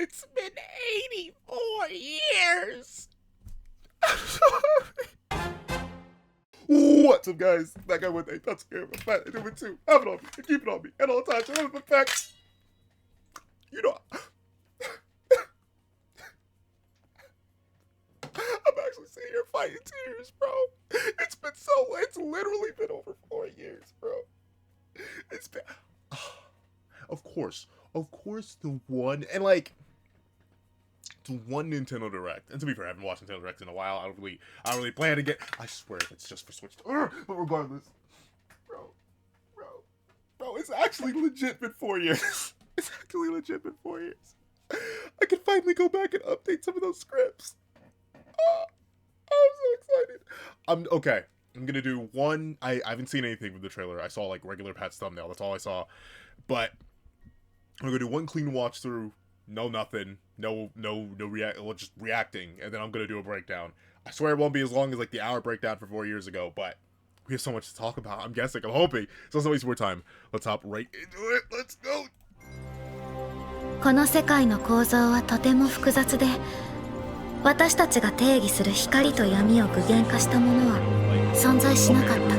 It's been 84 years. I'm sorry. What's up, guys? That guy with a that's scary. I do it too. Have it on me and keep it on me at all times. And the fact, you know, I'm actually sitting here fighting tears, bro. It's literally been over 4 years, bro. It's been, of course, the one, and like, the one Nintendo Direct. And to be fair, I haven't watched Nintendo Direct in a while. I don't really plan to get, I swear it's just for Switch. But regardless, bro, it's actually legit been 4 years. It's actually legit been 4 years. I can finally go back and update some of those scripts. I'm so excited. Okay. I'm gonna do one. I haven't seen anything from the trailer. I saw like regular Pat's thumbnail. That's all I saw. But I'm gonna do one clean watch through. No nothing. No just reacting. And then I'm gonna do a breakdown. I swear it won't be as long as like the hour breakdown for 4 years ago. But we have so much to talk about. I'm guessing. I'm hoping. So let's not waste more time. Let's hop right into it. Let's go. この世界の構造はとても複雑で、私たちが定義する光と闇を具現化したものは存在しなかった。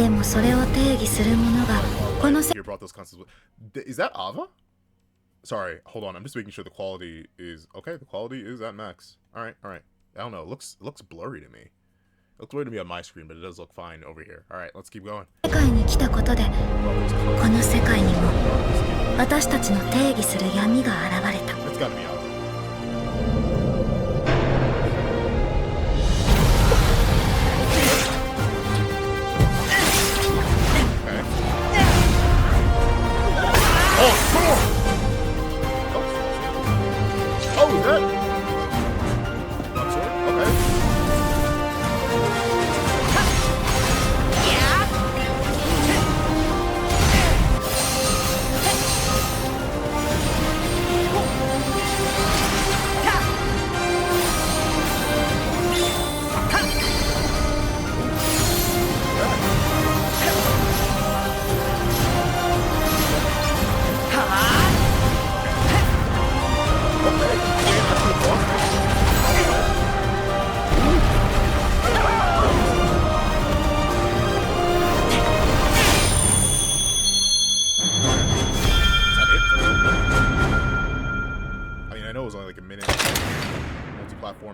でもそれを定義するものがこの世界。Is that Ava? Sorry, hold on. I'm just making sure the quality is okay. The quality is at max. All right. I don't know. It looks blurry to me. It looks blurry to me on my screen, but it does look fine over here. All right, let's keep going. 世界に来たことで、この世界にも私たちの定義する闇が現れた。It's gotta be Ava.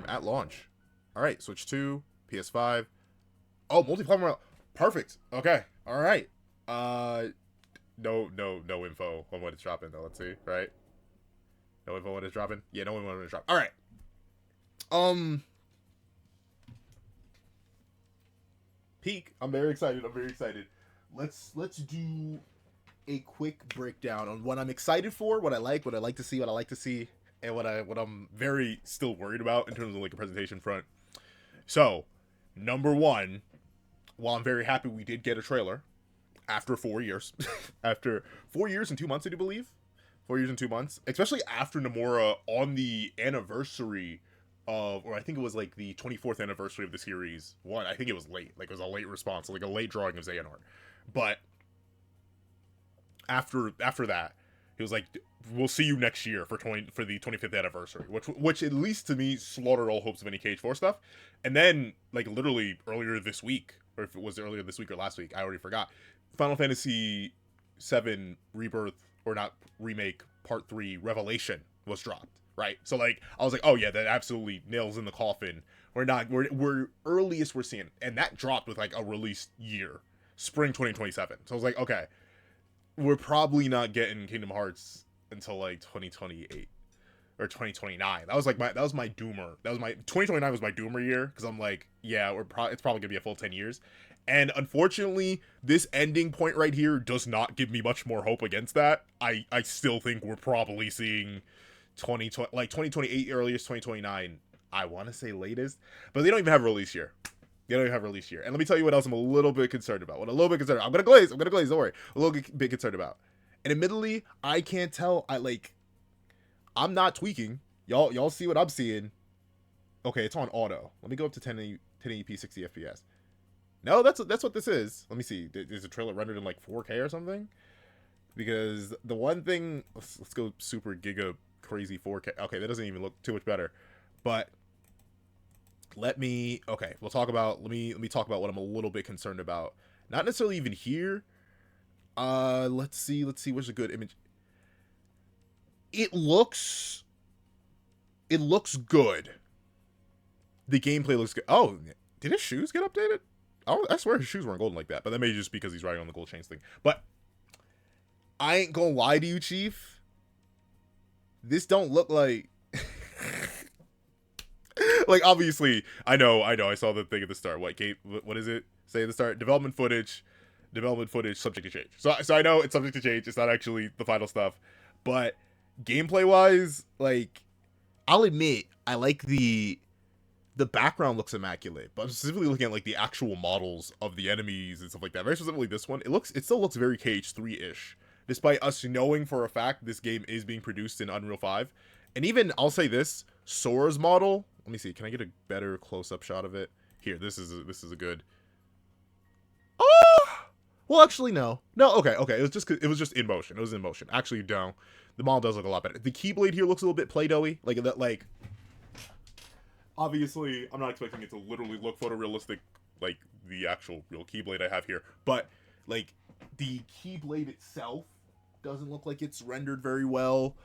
At launch. Alright, Switch 2, PS5. Oh, multi-platform. Perfect. Okay. Alright. No info on when it's dropping though. Let's see, right? No info when it's dropping? Yeah, no info when it's dropping. Alright. Peak. I'm very excited. Let's do a quick breakdown on what I'm excited for, what I like to see, and what I'm very still worried about in terms of like a presentation front. So, number one, while I'm very happy we did get a trailer after 4 years, after 4 years and 2 months, I do believe, 4 years and 2 months, especially after Nomura on the anniversary of, or I think it was like the 24th anniversary of the series one. I think it was late, like it was a late response, like a late drawing of Xehanort. But after that, he was like, we'll see you next year for the 25th anniversary, which at least to me slaughtered all hopes of any Cage 4 stuff. And then, like literally earlier this week, or if it was earlier this week or last week, I already forgot, Final Fantasy VII Rebirth, or not remake, Part 3 Revelation was dropped, right? So like, I was like, oh yeah, that absolutely nails in the coffin. We're earliest we're seeing, and that dropped with like a release year, spring 2027. So I was like, okay, we're probably not getting Kingdom Hearts until like 2028 or 2029. That was my doomer. 2029 was my doomer year, because I'm like, yeah, it's probably gonna be a full 10 years. And unfortunately, this ending point right here does not give me much more hope against that. I still think we're probably seeing 2028 earliest, 2029. I want to say latest, but they don't even have a release year. And let me tell you what else I'm a little bit concerned about. I'm gonna glaze, don't worry. A little bit concerned about. And admittedly, I can't tell. I'm not tweaking. Y'all see what I'm seeing. Okay, it's on auto. Let me go up to 1080p 60 FPS. No, that's what this is. Let me see. Is the trailer rendered in like 4K or something? Because the one thing, let's go super giga crazy 4K. Okay, that doesn't even look too much better. But we'll talk about let me talk about what I'm a little bit concerned about. Not necessarily even here. Let's see where's a good image. It looks good. The gameplay looks good. Oh, did his shoes get updated? Oh, I swear his shoes weren't golden like that, but that may just because he's riding on the gold chains thing. But I ain't gonna lie to you, Chief. This don't look like like, obviously, I know. I saw the thing at the start. What is it? Say at the start, development footage subject to change. So I know it's subject to change. It's not actually the final stuff, but gameplay wise, like, I'll admit I like the background looks immaculate, but I'm specifically looking at like the actual models of the enemies and stuff like that. Very specifically this one, it still looks very KH3-ish, despite us knowing for a fact this game is being produced in Unreal 5. And even, I'll say this, Sora's model, let me see, can I get a better close-up shot of it? Here, this is a good... Oh! Well, actually, no. No, okay. It was just in motion. It was in motion. Actually, no. The model does look a lot better. The Keyblade here looks a little bit Play-Doh-y. Like, obviously, I'm not expecting it to literally look photorealistic like the actual real Keyblade I have here. But, like, the Keyblade itself doesn't look like it's rendered very well.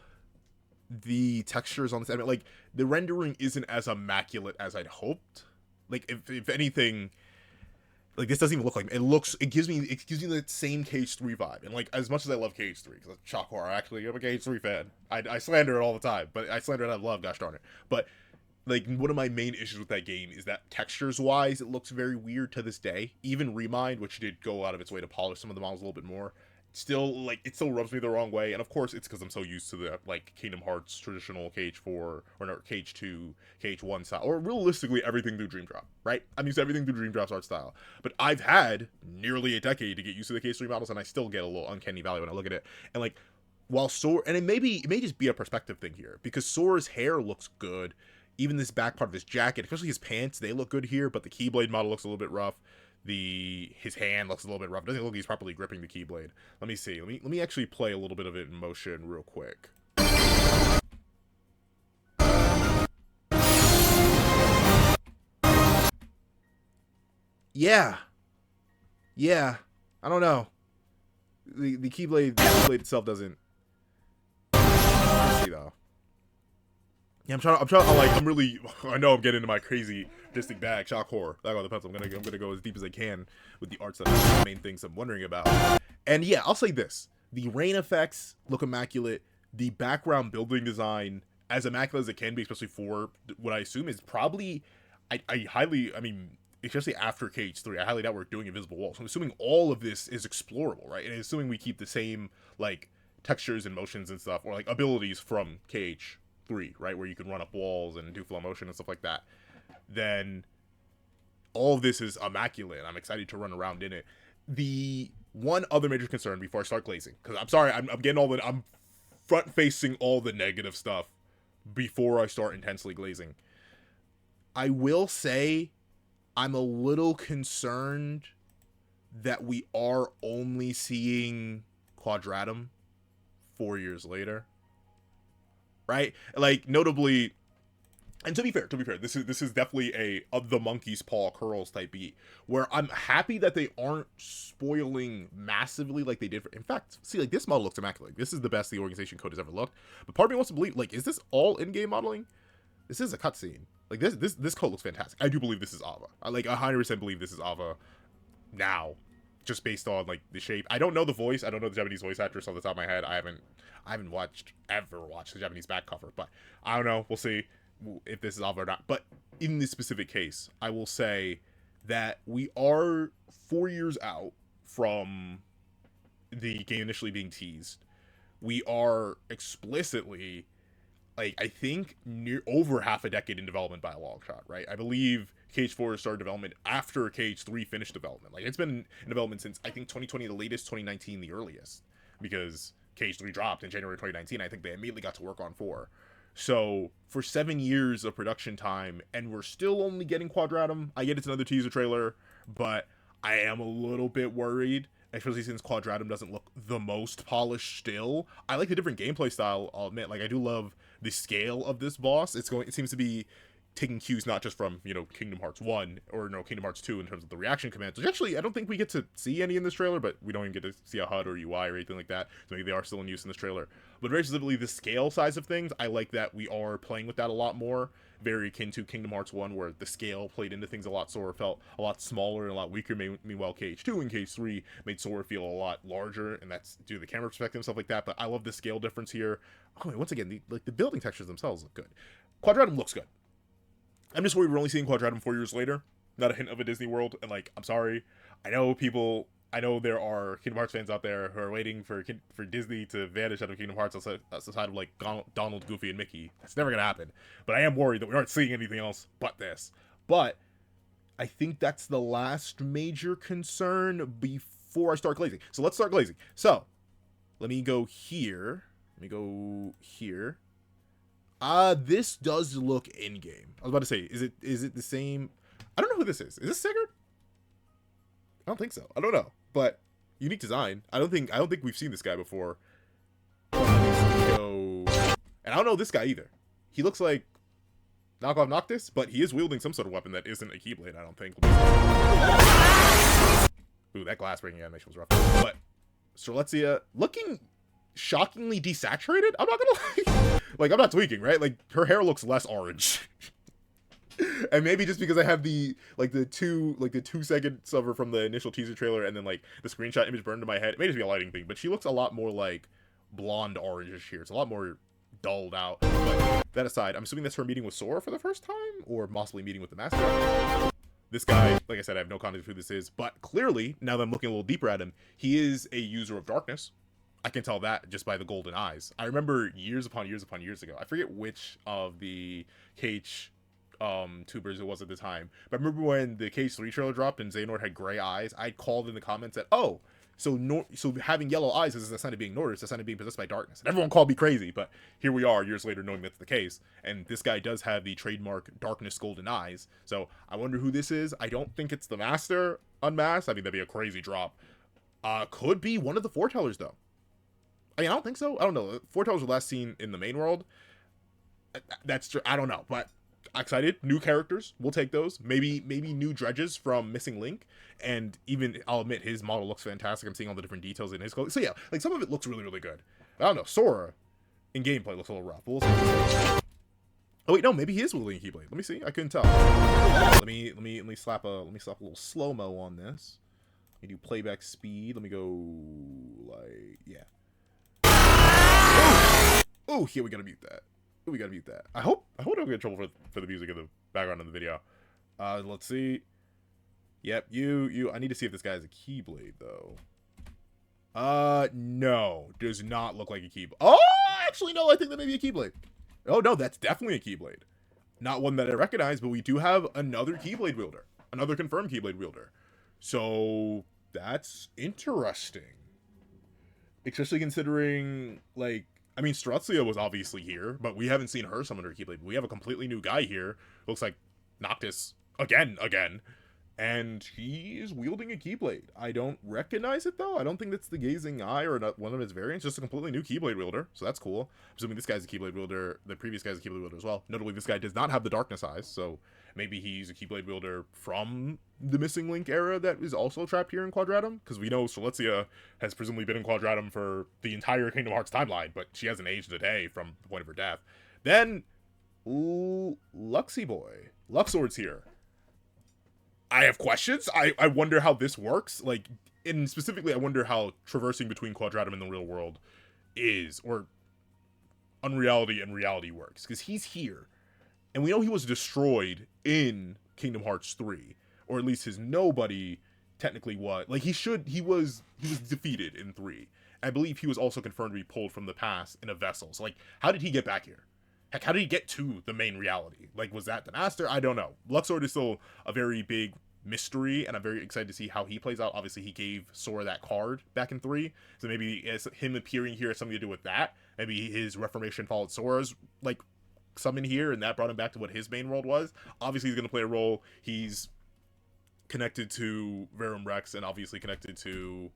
The textures on this, like, the rendering isn't as immaculate as I'd hoped. Like, if anything, like, this doesn't even look like it gives me the same KH3 vibe. And, like, as much as I love KH3, because shock horror, actually, I'm a KH3 fan. I slander it all the time, but I slander it out of love, gosh darn it. But, like, one of my main issues with that game is that textures wise, it looks very weird to this day. Even Remind, which did go out of its way to polish some of the models a little bit more, still, like, it still rubs me the wrong way. And of course it's because I'm so used to the, like, Kingdom Hearts traditional KH4 or no, KH2 KH1 style, or realistically everything through Dream Drop, right? I'm used to everything through Dream Drop's art style, but I've had nearly a decade to get used to the KH3 models, and I still get a little uncanny valley when I look at it. And, like, while Sora, and it may just be a perspective thing here, because Sora's hair looks good, even this back part of his jacket, especially his pants, they look good here, but the Keyblade model looks a little bit rough. His hand looks a little bit rough. It doesn't look like he's properly gripping the Keyblade. Let me see. Let me actually play a little bit of it in motion real quick. Yeah. I don't know. The Keyblade itself doesn't. Let's see though. Yeah, I know I'm getting into my crazy artistic bag, shock horror. That got the pencil. I'm gonna go as deep as I can with the art stuff. That's the main things I'm wondering about. And yeah, I'll say this: the rain effects look immaculate. The background building design, as immaculate as it can be, especially for what I assume is probably, especially after KH3, I highly doubt we're doing invisible walls. So I'm assuming all of this is explorable, right? And assuming we keep the same, like, textures and motions and stuff, or like abilities from KH3, right, where you can run up walls and do flow motion and stuff like that, then all of this is immaculate. I'm excited to run around in it. The one other major concern before I start glazing, because I'm sorry, I'm front facing all the negative stuff before I start intensely glazing. I will say I'm a little concerned that we are only seeing Quadratum 4 years later, right? Like, notably, and to be fair, this is definitely a of the monkey's paw curls type beat, where I'm happy that they aren't spoiling massively like they did. In fact, see, like, this model looks immaculate. This is the best the organization code has ever looked. But part of me wants to believe, like, is this all in-game modeling? This is a cutscene. Like, this code looks fantastic. I do believe this is Ava. I 100% believe this is Ava now, just based on, like, the shape. I don't know the voice. I don't know the Japanese voice actress off the top of my head. I haven't ever watched the Japanese back cover, but I don't know. We'll see if this is Ava or not. But in this specific case, I will say that we are 4 years out from the game initially being teased. We are explicitly, like, I think over half a decade in development by a long shot, right? I believe KH4 started development after KH3 finished development. Like, it's been in development since, I think, 2020 the latest, 2019 the earliest, because KH3 dropped in January 2019. I think they immediately got to work on 4. So for 7 years of production time, and we're still only getting Quadratum. I get it's another teaser trailer, but I am a little bit worried especially since Quadratum doesn't look the most polished still. I like the different gameplay style, I'll admit. Like, I do love the scale of this boss. It seems to be taking cues not just from, Kingdom Hearts 1 or Kingdom Hearts 2 in terms of the reaction commands, which actually I don't think we get to see any in this trailer, but we don't even get to see a HUD or UI or anything like that, so maybe they are still in use in this trailer. But very specifically, the scale size of things, I like that we are playing with that a lot more, very akin to Kingdom Hearts 1, where the scale played into things a lot, Sora felt a lot smaller and a lot weaker. Meanwhile, KH2 and KH3 made Sora feel a lot larger, and that's due to the camera perspective and stuff like that. But I love the scale difference here. Oh, and once again, the building textures themselves look good. Quadratum looks good. I'm just worried we're only seeing Quadratum 4 years later. Not a hint of a Disney World. And, like, I'm sorry. I know there are Kingdom Hearts fans out there who are waiting for Disney to vanish out of Kingdom Hearts outside of, like, Donald, Goofy, and Mickey. That's never going to happen. But I am worried that we aren't seeing anything else but this. But I think that's the last major concern before I start glazing. So let's start glazing. So let me go here. This does look in-game. I was about to say, is it the same? I don't know who this is. Is this Sigurd? I don't think so. I don't know. But unique design. I don't think we've seen this guy before. Go. And I don't know this guy either. He looks like knockoff Noctis, but he is wielding some sort of weapon that isn't a Keyblade, I don't think. Ooh, that glass breaking animation was rough. But Strelitzia looking shockingly desaturated. I'm not gonna lie. Like, I'm not tweaking, right? Like, her hair looks less orange. And maybe just because I have the 2 seconds of her from the initial teaser trailer and then like the screenshot image burned to my head. It may just be a lighting thing, but she looks a lot more like blonde orangish here. It's a lot more dulled out. But that aside, I'm assuming that's her meeting with Sora for the first time, or possibly meeting with the Master. This guy, like I said, I have no context who this is, but clearly, now that I'm looking a little deeper at him, he is a user of darkness. I can tell that just by the golden eyes. I remember years upon years ago, I forget which of the KH tubers it was at the time, but I remember when the KH3 trailer dropped and Xehanort had gray eyes, I called in the comments that, oh, so having yellow eyes is a sign of being Nord, it's a sign of being possessed by darkness. And everyone called me crazy, but here we are years later knowing that's the case. And this guy does have the trademark darkness golden eyes. So I wonder who this is. I don't think it's the Master unmasked. I think that'd be a crazy drop. Could be one of the foretellers though. I mean, I don't think so. I don't know. Foretellers were last seen in the main world. That's true. I don't know, but excited. New characters, we'll take those. Maybe new dredges from Missing Link, and even I'll admit his model looks fantastic. I'm seeing all the different details in his clothes. So yeah, like some of it looks really, really good. I don't know. Sora in gameplay looks a little rough. We'll see. Oh wait, no, maybe he is wielding a Keyblade. Let me see. I couldn't tell. Let me slap a little slow mo on this. Let me do playback speed. Let me go yeah. Oh, here we gotta mute that. We gotta mute that. I hope I don't get in trouble for the music in the background of the video. Let's see. Yep, I need to see if this guy has a Keyblade though. No, does not look like a Keyblade. Oh, actually no, I think that may be a Keyblade. Oh no, that's definitely a Keyblade. Not one that I recognize, but we do have another Keyblade wielder, another confirmed Keyblade wielder. So that's interesting, especially considering like. I mean, Strelitzia was obviously here, but we haven't seen her summon her Keyblade. We have a completely new guy here. Looks like Noctis again. And he is wielding a Keyblade. I don't recognize it, though. I don't think that's the Gazing Eye or one of its variants. Just a completely new Keyblade wielder, so that's cool. I'm assuming this guy's a Keyblade wielder. The previous guy's a Keyblade wielder as well. Notably, this guy does not have the Darkness Eyes, so maybe he's a Keyblade wielder from the Missing Link era that is also trapped here in Quadratum. Because we know Strelitzia has presumably been in Quadratum for the entire Kingdom Hearts timeline, but she hasn't aged a day from the point of her death. Then, Luxy Boy. Luxord's here. I have questions. I wonder how this works. Like, and specifically, I wonder how traversing between Quadratum and the real world is, or unreality and reality works. Because he's here. And we know he was destroyed in Kingdom Hearts 3. Or at least his nobody technically was. Like, he was defeated in 3. I believe he was also confirmed to be pulled from the past in a vessel. So, like, how did he get back here? Heck, how did he get to the main reality? Like, was that the Master? I don't know. Luxord is still a very big mystery, and I'm very excited to see how he plays out. Obviously, he gave Sora that card back in 3, so maybe him appearing here has something to do with that. Maybe his reformation followed Sora's, like, summon here, and that brought him back to what his main world was. Obviously, he's going to play a role. He's connected to Verum Rex, and obviously connected to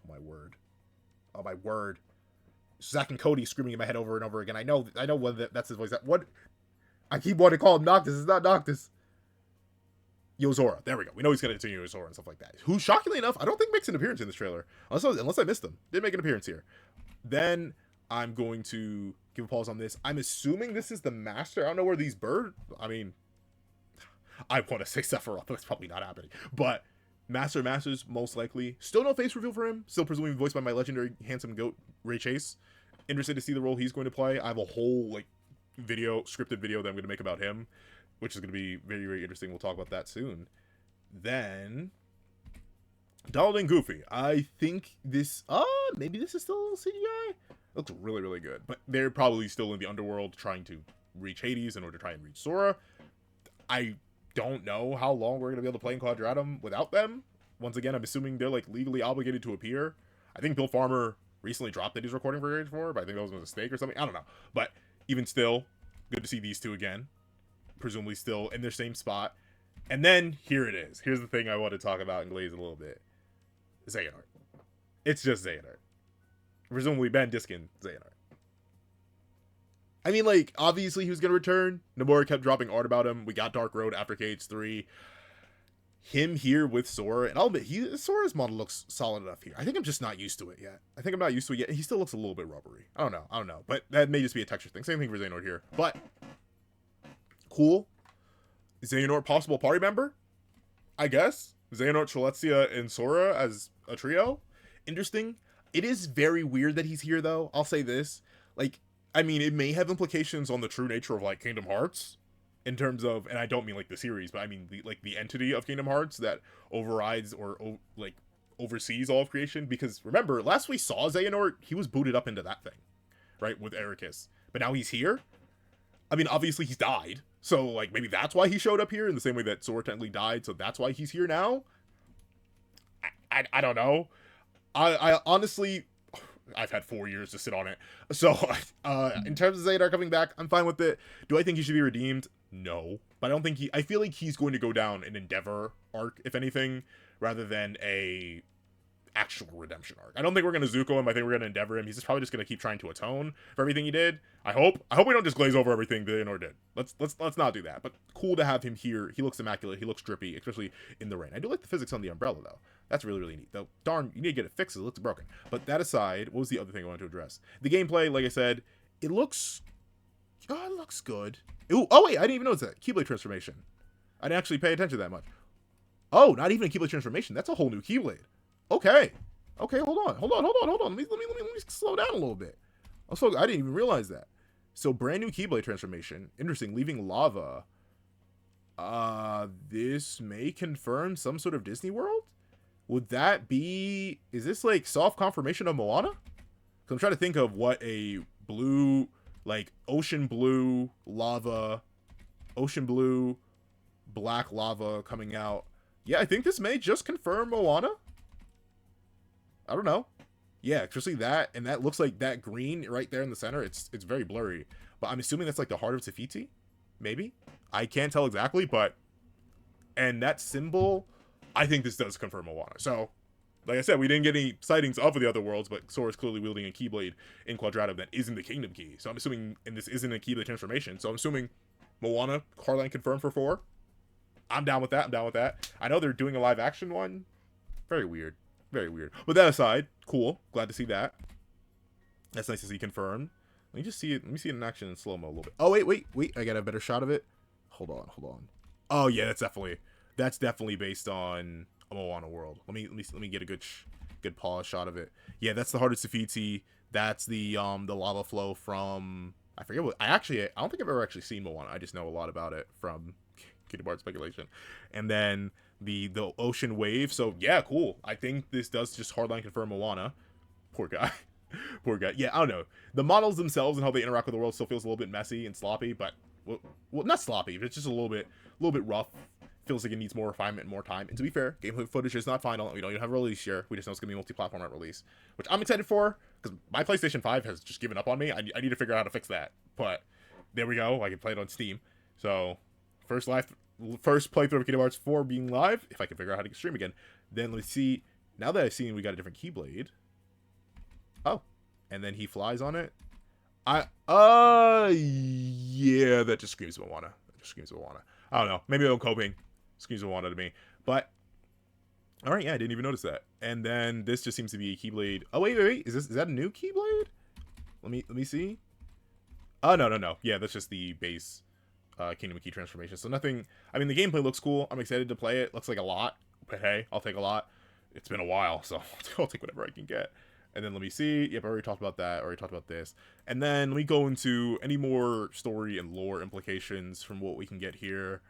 Oh my word. Oh my word. Zack and Cody screaming in my head over and over again. I know what that's his voice. What? I keep wanting to call him Noctis. It's not Noctis. Yozora. There we go. We know he's going to continue Yozora and stuff like that. Who, shockingly enough, I don't think makes an appearance in this trailer. Unless I missed him. Did make an appearance here. Then I'm going to give a pause on this. I'm assuming this is the Master. I don't know where these birds... I mean... I want to say Sephiroth, but it's probably not happening. But Masters, most likely. Still no face reveal for him. Still presumably voiced by my legendary handsome goat, Ray Chase. Interested to see the role he's going to play. I have a whole, like, scripted video that I'm going to make about him, which is going to be very, very interesting. We'll talk about that soon. Then... Donald and Goofy. I think this... maybe this is still CGI? It looks really, really good. But they're probably still in the underworld trying to reach Hades in order to try and reach Sora. I don't know how long we're going to be able to play in Quadratum without them. Once again, I'm assuming they're, like, legally obligated to appear. I think Bill Farmer recently dropped that he's recording for Rage 4, but I think that was a mistake or something. I don't know. But even still, good to see these two again. Presumably still in their same spot. And then, here it is. Here's the thing I want to talk about and glaze a little bit. Xehanort. It's just Xehanort. Presumably Ben Diskin, Xehanort. I mean, like, obviously he was going to return. Nomura kept dropping art about him. We got Dark Road after KH3. Him here with Sora, and I'll admit, Sora's model looks solid enough here. I think I'm just not used to it yet. I think I'm not used to it yet. He still looks a little bit rubbery. I don't know. But that may just be a texture thing. Same thing for Xehanort here. But, cool. Xehanort possible party member? I guess. Xehanort, Celestia, and Sora as a trio? Interesting. It is very weird that he's here, though. I'll say this. Like, I mean, it may have implications on the true nature of, like, Kingdom Hearts, in terms of, and I don't mean, like, the series, but I mean, the entity of Kingdom Hearts that overrides or, like, oversees all of creation, because, remember, last we saw Xehanort, he was booted up into that thing, right, with Ericus, but now he's here? I mean, obviously he's died, so, like, maybe that's why he showed up here, in the same way that Sora technically died, so that's why he's here now? I don't know. I honestly... I've had 4 years to sit on it. So, in terms of Xehanort coming back, I'm fine with it. Do I think he should be redeemed? No. But I feel like he's going to go down an Endeavor arc, if anything, rather than a actual redemption arc. I don't think we're going to Zuko him. I think we're going to Endeavor him. He's probably just going to keep trying to atone for everything he did. I hope we don't just glaze over everything Xehanort did. Let's not do that. But cool to have him here. He looks immaculate. He looks drippy, especially in the rain. I do like the physics on the umbrella, though. That's really, really neat. Though, darn, you need to get it fixed. It looks broken. But that aside, what was the other thing I wanted to address? The gameplay, like I said, it looks good. Ooh, oh, wait, I didn't even notice that. Keyblade transformation. I didn't actually pay attention to that much. Oh, not even a Keyblade transformation. That's a whole new Keyblade. Okay, hold on. Let me slow down a little bit. Also, I didn't even realize that. So, brand new Keyblade transformation. Interesting, leaving lava. This may confirm some sort of Disney World? Would that be... Is this, like, soft confirmation of Moana? Because I'm trying to think of what a blue, like, ocean blue lava, ocean blue, black lava coming out. Yeah, I think this may just confirm Moana. I don't know. Yeah, especially that, and that looks like that green right there in the center. It's very blurry. But I'm assuming that's, like, the heart of Tafiti? Maybe? I can't tell exactly, but... And that symbol... I think this does confirm Moana. So, like I said, we didn't get any sightings of the other worlds, but Sora's clearly wielding a Keyblade in Quadratum that isn't the Kingdom Key. So I'm assuming, and this isn't a Keyblade transformation, so I'm assuming Moana, Hardline confirmed for 4. I'm down with that. I know they're doing a live action one. Very weird. But that aside, cool. Glad to see that. That's nice to see confirmed. Let me just see it. Let me see it in action in slow-mo a little bit. Oh, wait. I got a better shot of it. Hold on. Oh, yeah, that's definitely based on a Moana world. Let me get a good pause shot of it. Yeah, that's the Heart of Tafiti. That's the lava flow from, I forget what, I don't think I've ever actually seen Moana. I just know a lot about it from Kingdom Hearts speculation. And then the ocean wave. So yeah, cool. I think this does just hardline confirm Moana. Poor guy. Yeah, I don't know. The models themselves and how they interact with the world still feels a little bit messy and sloppy, but well, not sloppy, but it's just a little bit rough. Feels like it needs more refinement and more time. And to be fair, gameplay footage is not final. We don't even have a release year. We just know it's going to be multi-platform at release, which I'm excited for, because my PlayStation 5 has just given up on me. I need to figure out how to fix that. But there we go. I can play it on Steam. So, first playthrough of Kingdom Hearts 4 being live, if I can figure out how to stream again. Then let's see. Now that I've seen we got a different Keyblade. Oh. And then he flies on it. Yeah, that just screams Moana. That just screams Moana. I don't know. Maybe I'm coping. Screams Moana to me. But, alright, yeah, I didn't even notice that. And then this just seems to be a Keyblade. Oh, wait. Is that a new Keyblade? Let me see. Oh, no. Yeah, that's just the base Kingdom Key transformation. So nothing. I mean, the gameplay looks cool. I'm excited to play it. Looks like a lot. But hey, I'll take a lot. It's been a while, so I'll take whatever I can get. And then let me see. Yep, I already talked about that. I already talked about this. And then let me go into any more story and lore implications from what we can get here.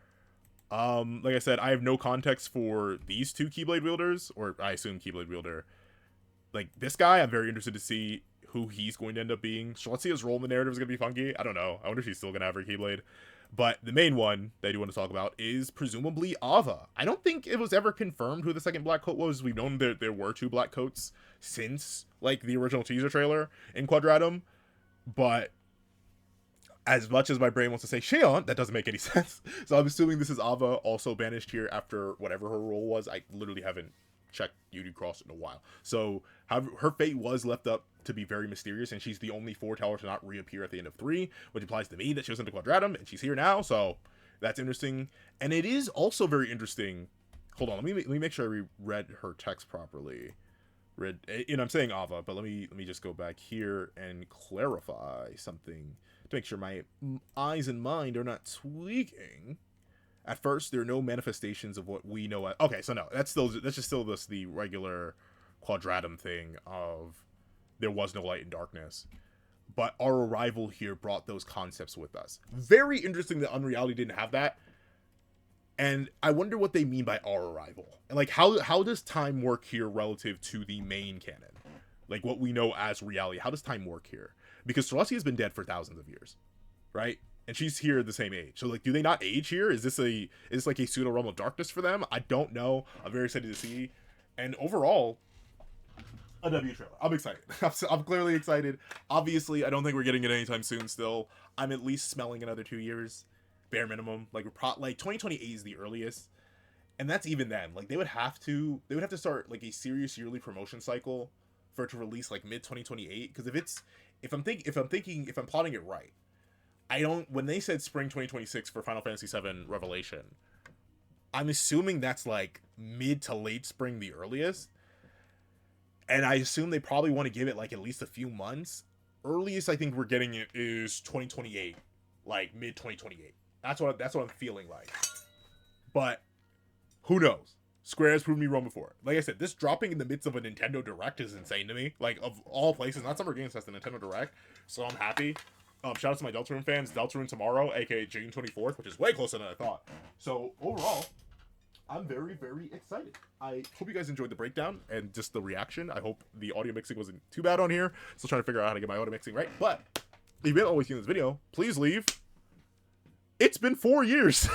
Like I said, I have no context for these two Keyblade wielders, or I assume Keyblade wielder. Like, this guy, I'm very interested to see who he's going to end up being. Celestia's role in the narrative is going to be funky. I don't know. I wonder if she's still going to have her Keyblade. But the main one that I do want to talk about is presumably Ava. I don't think it was ever confirmed who the second black coat was. We've known there were two black coats since, like, the original teaser trailer in Quadratum. But as much as my brain wants to say Sheon, that doesn't make any sense. So I'm assuming this is Ava, also banished here after whatever her role was. I literally haven't checked Beauty Cross in a while. So her fate was left up to be very mysterious, and she's the only foreteller to not reappear at the end of 3, which implies to me that she was into Quadratum, and she's here now, so that's interesting. And it is also very interesting. Hold on, let me make sure I read her text properly. I'm saying Ava, but let me just go back here and clarify something to make sure my eyes and mind are not tweaking. At first, there are no manifestations of what we know. Okay, so no, that's just still the regular Quadratum thing of there was no light and darkness. But our arrival here brought those concepts with us. Very interesting that Unreality didn't have that. And I wonder what they mean by our arrival. And like, how does time work here relative to the main canon? Like, what we know as reality. How does time work here? Because Celestia has been dead for thousands of years, right? And she's here the same age. So, like, do they not age here? Is this like a pseudo realm of darkness for them? I don't know. I'm very excited to see. And overall, a W trailer. I'm excited. I'm clearly excited. Obviously, I don't think we're getting it anytime soon still. I'm at least smelling another 2 years. Bare minimum. Like, 2028 is the earliest. And that's even then. Like, they would have to start, like, a serious yearly promotion cycle for it to release, like, mid-2028. Because if I'm plotting it right, when they said spring 2026 for Final Fantasy VII Revelation, I'm assuming that's like mid to late spring, the earliest. And I assume they probably want to give it like at least a few months. Earliest I think we're getting it is 2028, like mid 2028. That's what I'm feeling like. But who knows? Square has proven me wrong before. Like I said, this dropping in the midst of a Nintendo Direct is insane to me. Like, of all places, not Summer Games Fest, the Nintendo Direct. So I'm happy. Shout out to my Deltarune fans. Deltarune tomorrow, aka June 24th, which is way closer than I thought. So overall, I'm very, very excited. I hope you guys enjoyed the breakdown and just the reaction. I hope the audio mixing wasn't too bad on here. Still trying to figure out how to get my audio mixing right. But if you haven't always seen this video, please leave. It's been 4 years.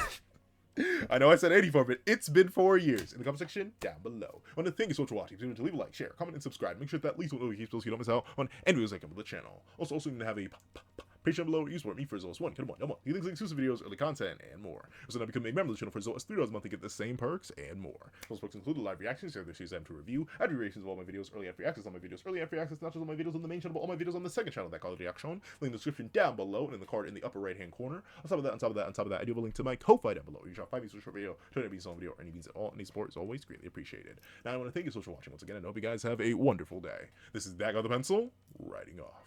I know I said 84, but it's been 4 years. In the comment section down below. I want to thank you so much for watching. Remember to leave a like, share, comment, and subscribe. Make sure that at least one notification so you don't miss out on any videos I come to the channel. Also, you can have a Patreon below where you support me for as low as $1, no more. You links, exclusive videos, early content, and more. Also, now become a member of the channel for as low as $3 a month to get the same perks and more. Those perks include live reactions, every season to review, ad reactions of all my videos, early after access on my videos, early after access not just on my videos on the main channel, but all my videos on the second channel that called reaction. Link in the description down below and in the card in the upper right hand corner. On top of that, I do have a link to my Ko-Fi down below. You drop 5 views for a short video, 20 views on video, or any means at all. Any support is always greatly appreciated. Now I want to thank you so much for watching once again, and I hope you guys have a wonderful day. This is Dago the Pencil, writing off.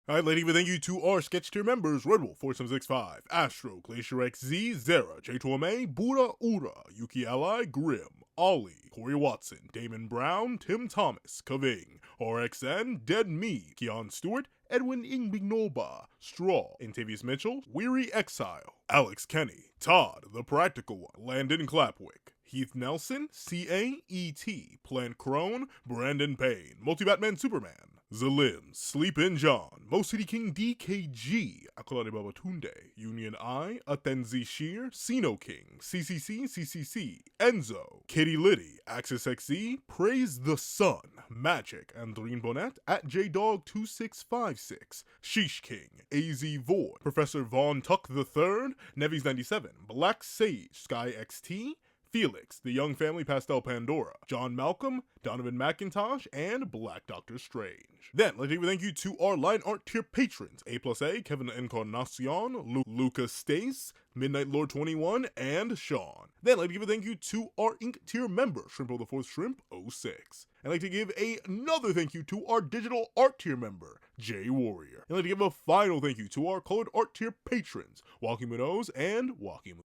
Alright, lady, but thank you to our sketch tier members: Red Wolf 4765, Astro, Glacier XZ, Zera, J Torme, Buddha Ura, Yuki Ally, Grim, Ollie, Corey Watson, Damon Brown, Tim Thomas, Kaving, RXN, Dead Me, Keon Stewart, Edwin Ingbignoba, Straw, Intavius Mitchell, Weary Exile, Alex Kenny, Todd, The Practical One, Landon Clapwick, Heath Nelson, CAET, Plant Crone, Brandon Payne, Multi-Batman Superman, Zalim, Sleep In John, Mo City King DKG, Akolade Babatunde, Union I, Atenzi Shear, Sino King, CCC, Enzo, Kitty Liddy, Axis XZ, Praise the Sun, Magic, Andrine Bonnet, at JDog2656, Sheesh King, AZ Void, Professor Von Tuck III, Nevis97, Black Sage, Sky XT, Felix, The Young Family Pastel Pandora, John Malcolm, Donovan McIntosh, and Black Doctor Strange. Then, let's give a thank you to our line art tier patrons, A+A, Kevin Encarnacion, Lucas Stace, Midnight Lord 21, and Sean. Then, I'd like to give a thank you to our Ink tier member, Shrimpo the Fourth Shrimp 06. I'd like to give another thank you to our digital art tier member, Jay Warrior. I'd like to give a final thank you to our colored art tier patrons, Walking Minnows and Walking